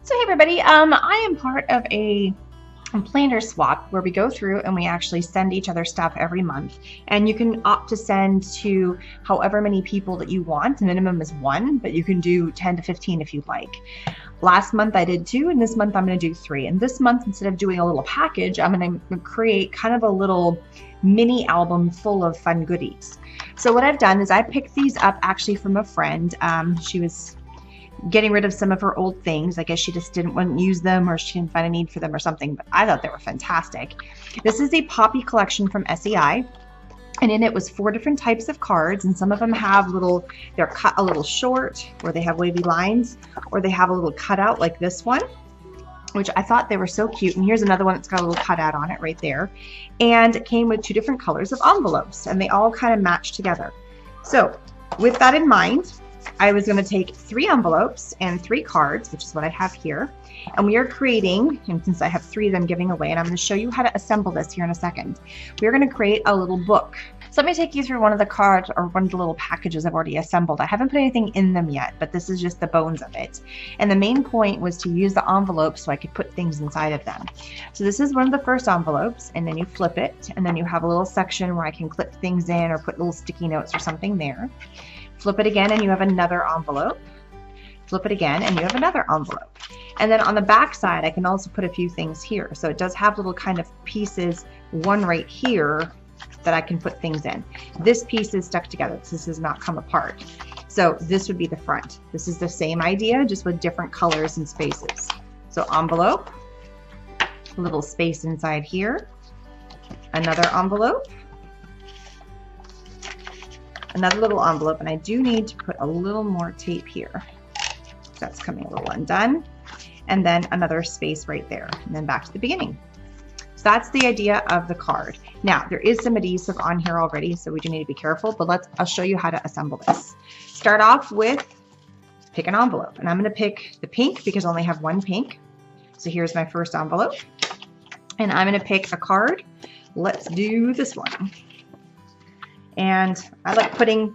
So hey everybody, I am part of a planner swap where we go through and we actually send each other stuff every month, and you can opt to send to however many people that you want. The minimum is 1, but you can do 10 to 15 if you'd like. Last month I did 2, and this month I'm going to do 3. And this month, instead of doing a little package, I'm going to create kind of a little mini album full of fun goodies. So what I've done is I picked these up actually from a friend. She was getting rid of some of her old things. I guess she just didn't want to use them, or she didn't find a need for them or something, but I thought they were fantastic. This is a Poppy collection from SEI, and in it was 4 different types of cards, and some of them have they're cut a little short, or they have wavy lines, or they have a little cutout like this one, which I thought they were so cute. And here's another one that's got a little cutout on it right there. And it came with 2 different colors of envelopes, and they all kind of match together. So with that in mind, I was going to take 3 envelopes and 3 cards, which is what I have here. And we are creating, and since I have 3 of them giving away, and I'm going to show you how to assemble this here in a second, we're going to create a little book. So let me take you through one of the cards, or one of the little packages I've already assembled. I haven't put anything in them yet, but this is just the bones of it. And the main point was to use the envelopes so I could put things inside of them. So this is one of the first envelopes, and then you flip it, and then you have a little section where I can clip things in or put little sticky notes or something there. Flip it again and you have another envelope. Flip it again and you have another envelope. And then on the back side, I can also put a few things here. So it does have little kind of pieces, one right here that I can put things in. This piece is stuck together. This does not come apart. So this would be the front. This is the same idea, just with different colors and spaces. So envelope, a little space inside here, another envelope, another little envelope, and I do need to put a little more tape here. That's coming a little undone. And then another space right there, and then back to the beginning. So that's the idea of the card. Now, there is some adhesive on here already, so we do need to be careful, but I'll show you how to assemble this. Start off with pick an envelope, and I'm going to pick the pink because I only have 1 pink. So here's my first envelope, and I'm going to pick a card. Let's do this one. And I like putting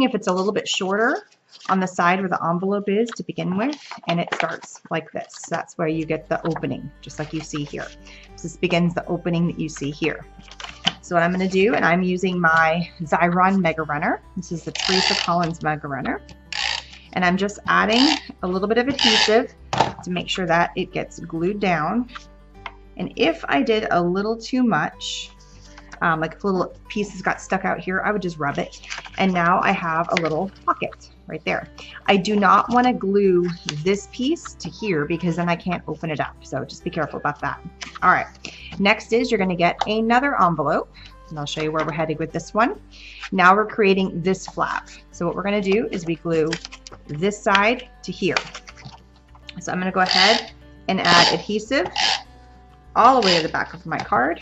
if it's a little bit shorter on the side where the envelope is to begin with, and it starts like this. That's where you get the opening, just like you see here. So this begins the opening that you see here. So what I'm going to do, and I'm using my Xyron Mega Runner. This is the Teresa Collins Mega Runner. And I'm just adding a little bit of adhesive to make sure that it gets glued down. And if I did a little too much, like if little pieces got stuck out here, I would just rub it. And now I have a little pocket right there. I do not want to glue this piece to here because then I can't open it up. So just be careful about that. All right. Next is you're going to get another envelope, and I'll show you where we're headed with this one. Now we're creating this flap. So what we're going to do is we glue this side to here. So I'm going to go ahead and add adhesive all the way to the back of my card.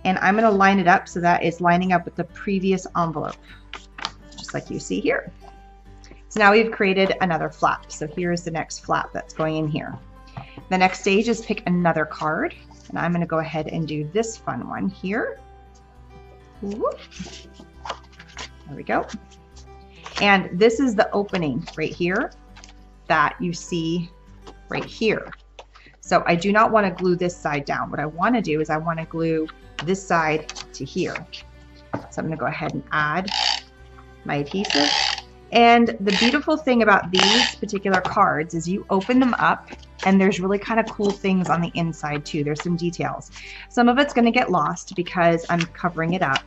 And I'm going to line it up so that it's lining up with the previous envelope, just like you see here. So now we've created another flap. So here's the next flap that's going in here. The next stage is pick another card, and I'm going to go ahead and do this fun one here. Whoop. There we go. And this is the opening right here that you see right here. So I do not want to glue this side down. What I want to do is I want to glue this side to here. So I'm going to go ahead and add my adhesive. And the beautiful thing about these particular cards is you open them up and there's really kind of cool things on the inside too. There's some details. Some of it's going to get lost because I'm covering it up,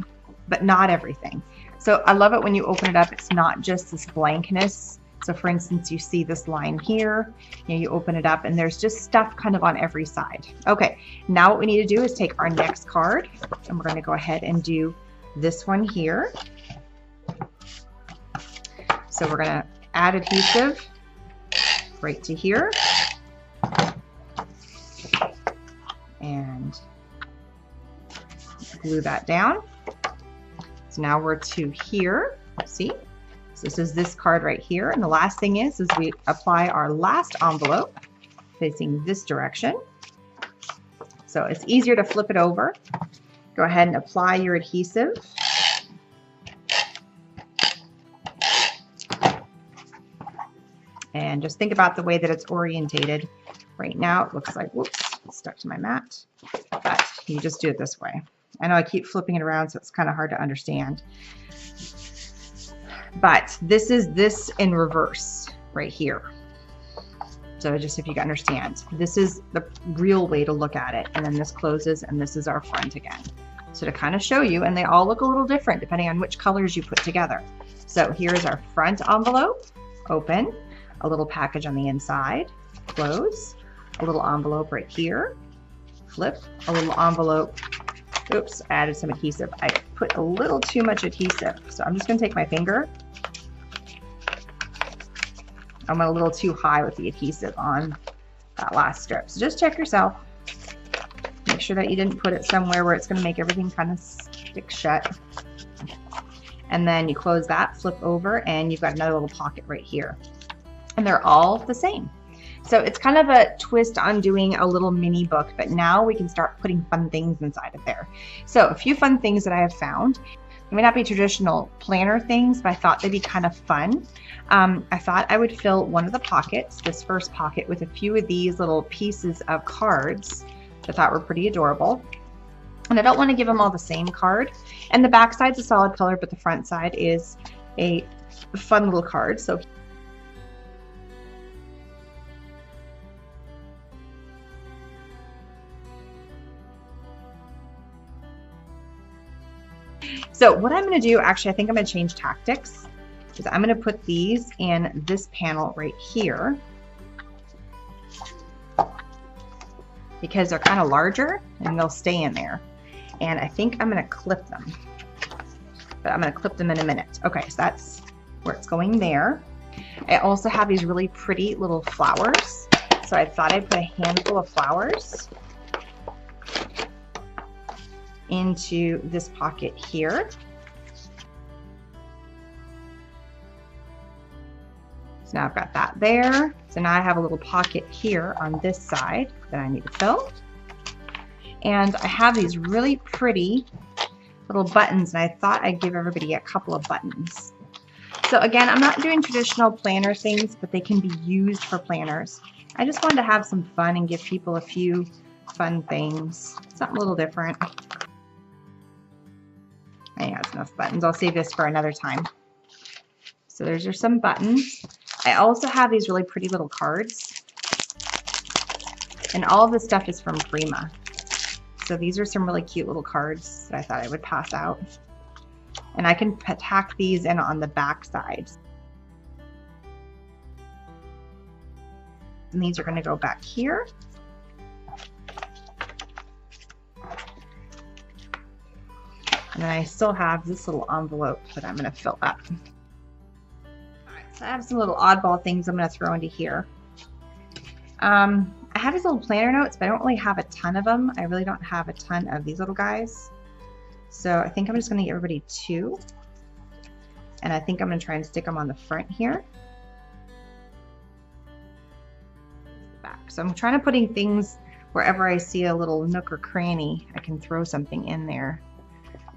but not everything. So I love it when you open it up, it's not just this blankness. So for instance, you see this line here, you open it up and there's just stuff kind of on every side. Okay, now what we need to do is take our next card, and we're going to go ahead and do this one here. So we're going to add adhesive right to here. And glue that down. So now we're to here, see? So this is this card right here. And the last thing is we apply our last envelope facing this direction. So it's easier to flip it over. Go ahead and apply your adhesive. And just think about the way that it's orientated. Right now it looks like, whoops, it's stuck to my mat. But you just do it this way. I know I keep flipping it around, so it's kind of hard to understand. But this is this in reverse right here. So just if you can understand, this is the real way to look at it. And then this closes and this is our front again. So to kind of show you, and they all look a little different depending on which colors you put together. So here's our front envelope, open, a little package on the inside, close, a little envelope right here, flip, a little envelope. Oops, I added some adhesive. I put a little too much adhesive. So I'm just gonna take my finger. I went a little too high with the adhesive on that last strip. So just check yourself. Make sure that you didn't put it somewhere where it's going to make everything kind of stick shut. And then you close that, flip over, and you've got another little pocket right here. And they're all the same. So it's kind of a twist on doing a little mini book, but now we can start putting fun things inside of there. So a few fun things that I have found. They may not be traditional planner things, but I thought they'd be kind of fun. I thought I would fill one of the pockets, this first pocket, with a few of these little pieces of cards that I thought were pretty adorable. And I don't want to give them all the same card. And the back side's a solid color, but the front side is a fun little card. So what I'm going to do, actually, I think I'm going to change tactics, is I'm going to put these in this panel right here because they're kind of larger and they'll stay in there. And I think I'm going to clip them, but I'm going to clip them in a minute. Okay, so that's where it's going there. I also have these really pretty little flowers. So I thought I'd put a handful of flowers into this pocket here. So now I've got that there. So now I have a little pocket here on this side that I need to fill. And I have these really pretty little buttons, and I thought I'd give everybody a couple of buttons. So again, I'm not doing traditional planner things, but they can be used for planners. I just wanted to have some fun and give people a few fun things, something a little different. I think that's enough buttons. I'll save this for another time. So there's your some buttons. I also have these really pretty little cards. And all of this stuff is from Prima. So these are some really cute little cards that I thought I would pass out. And I can tack these in on the back side. And these are going to go back here. And then I still have this little envelope that I'm going to fill up. Alright, so I have some little oddball things I'm going to throw into here. I have these little planner notes, but I don't really have a ton of them. I really don't have a ton of these little guys. So I think I'm just going to get everybody 2. And I think I'm going to try and stick them on the front here. Back. So I'm trying to putting things wherever I see a little nook or cranny, I can throw something in there.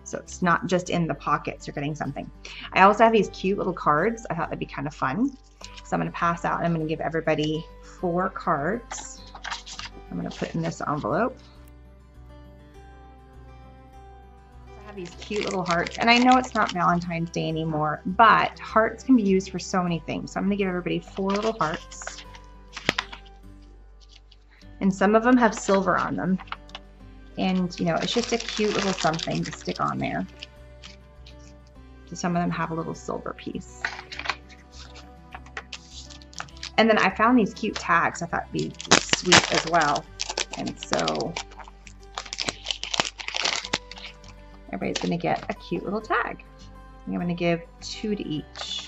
So it's not just in the pockets, you're getting something. I also have these cute little cards. I thought that'd be kind of fun. So I'm going to pass out and I'm going to give everybody 4 cards. I'm going to put in this envelope. I have these cute little hearts, and I know it's not Valentine's Day anymore, but hearts can be used for so many things. So I'm going to give everybody 4 little hearts. And some of them have silver on them. And, you know, it's just a cute little something to stick on there. So some of them have a little silver piece. And then I found these cute tags I thought would be sweet as well. And so everybody's going to get a cute little tag. I'm going to give 2 to each.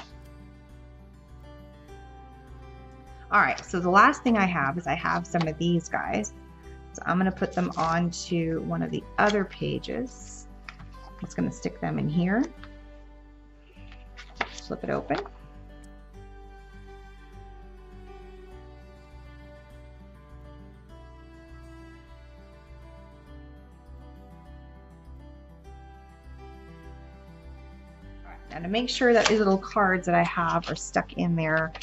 All right, so the last thing I have is I have some of these guys. So I'm going to put them onto one of the other pages. I'm just going to stick them in here. Flip it open. And to make sure that these little cards that I have are stuck in there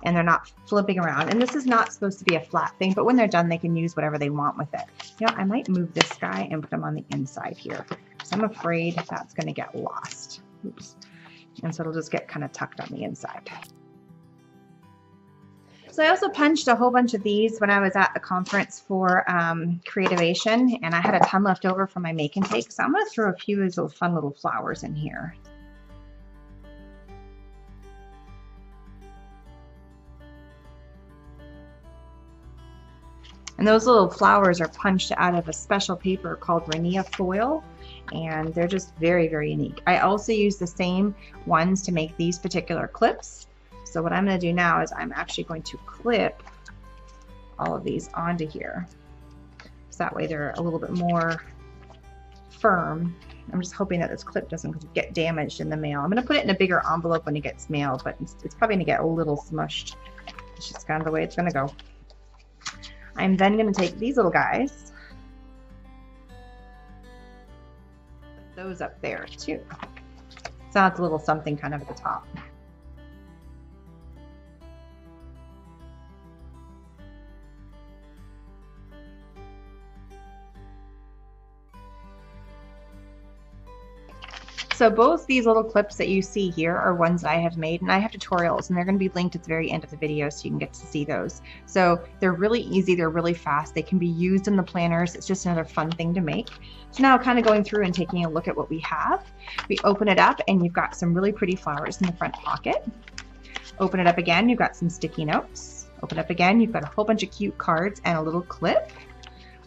and they're not flipping around. And this is not supposed to be a flat thing, but when they're done, they can use whatever they want with it. You know, I might move this guy and put him on the inside here, because I'm afraid that's going to get lost. Oops. And so it'll just get kind of tucked on the inside. So I also punched a whole bunch of these when I was at the conference for Creativation, and I had a ton left over from my make and take. So I'm going to throw a few of these little fun little flowers in here. And those little flowers are punched out of a special paper called Rania foil, and they're just very, very unique. I also use the same ones to make these particular clips. So what I'm going to do now is I'm actually going to clip all of these onto here. So that way they're a little bit more firm. I'm just hoping that this clip doesn't get damaged in the mail. I'm going to put it in a bigger envelope when it gets mailed, but it's probably going to get a little smushed. It's just kind of the way it's going to go. I'm then going to take these little guys, put those up there too. So that's a little something kind of at the top. So both these little clips that you see here are ones that I have made, and I have tutorials, and they're going to be linked at the very end of the video so you can get to see those. So they're really easy, they're really fast, they can be used in the planners. It's just another fun thing to make. So now kind of going through and taking a look at what we have. We open it up and you've got some really pretty flowers in the front pocket. Open it up again, you've got some sticky notes. Open up again, you've got a whole bunch of cute cards and a little clip.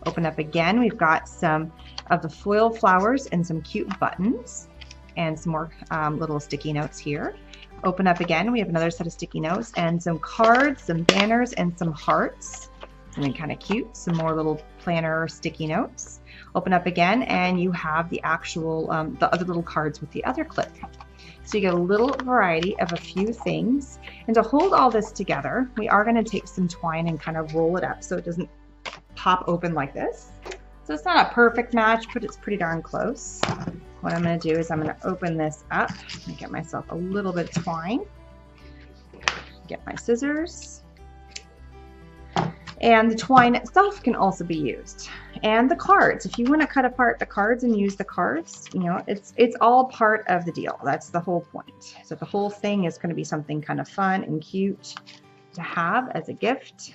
Open up again, we've got some of the foil flowers and some cute buttons. And some more little sticky notes here. Open up again, we have another set of sticky notes and some cards, some banners, and some hearts. Something kind of cute, some more little planner sticky notes. Open up again and you have the actual, the other little cards with the other clip. So you get a little variety of a few things. And to hold all this together, we are going to take some twine and kind of roll it up so it doesn't pop open like this. So it's not a perfect match, but it's pretty darn close. What I'm going to do is I'm going to open this up and get myself a little bit of twine. Get my scissors. And the twine itself can also be used. And the cards, if you want to cut apart the cards and use the cards, you know, it's all part of the deal. That's the whole point. So the whole thing is going to be something kind of fun and cute to have as a gift.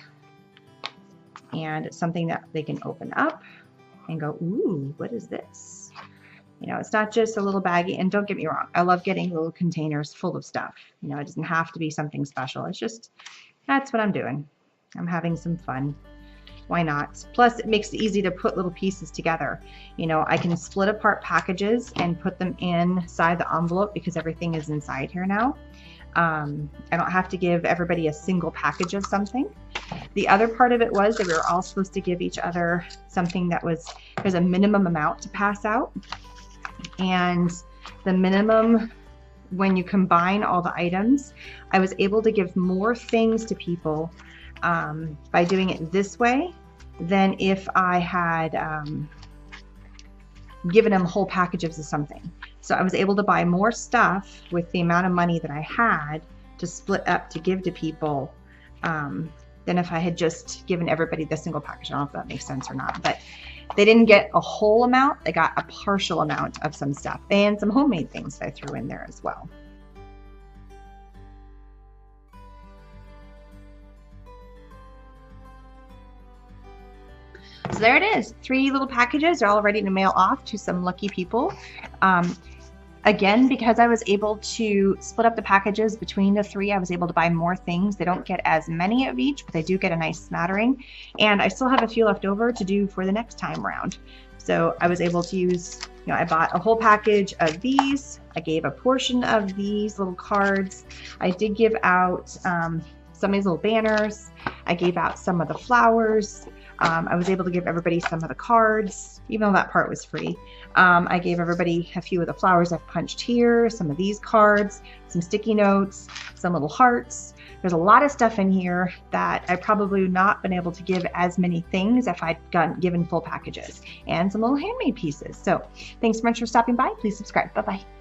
And it's something that they can open up and go, ooh, what is this? You know, it's not just a little baggie, and don't get me wrong, I love getting little containers full of stuff. You know, it doesn't have to be something special. It's just, that's what I'm doing. I'm having some fun. Why not? Plus, it makes it easy to put little pieces together. You know, I can split apart packages and put them inside the envelope because everything is inside here now. I don't have to give everybody a single package of something. The other part of it was that we were all supposed to give each other something that was, there's a minimum amount to pass out. And the minimum, when you combine all the items, I was able to give more things to people by doing it this way than if I had given them whole packages of something. So I was able to buy more stuff with the amount of money that I had to split up to give to people than if I had just given everybody the single package. I don't know if that makes sense or not, but they didn't get a whole amount. They got a partial amount of some stuff and some homemade things that I threw in there as well. So there it is, 3 little packages. They're all ready to mail off to some lucky people. Again, because I was able to split up the packages between the 3, I was able to buy more things. They don't get as many of each, but they do get a nice smattering. And I still have a few left over to do for the next time round. So I was able to use, you know, I bought a whole package of these. I gave a portion of these little cards. I did give out some of these little banners. I gave out some of the flowers. I was able to give everybody some of the cards, even though that part was free. I gave everybody a few of the flowers I've punched here, some of these cards, some sticky notes, some little hearts. There's a lot of stuff in here that I probably would not been able to give as many things if I'd given full packages, and some little handmade pieces. So thanks so much for stopping by. Please subscribe. Bye-bye.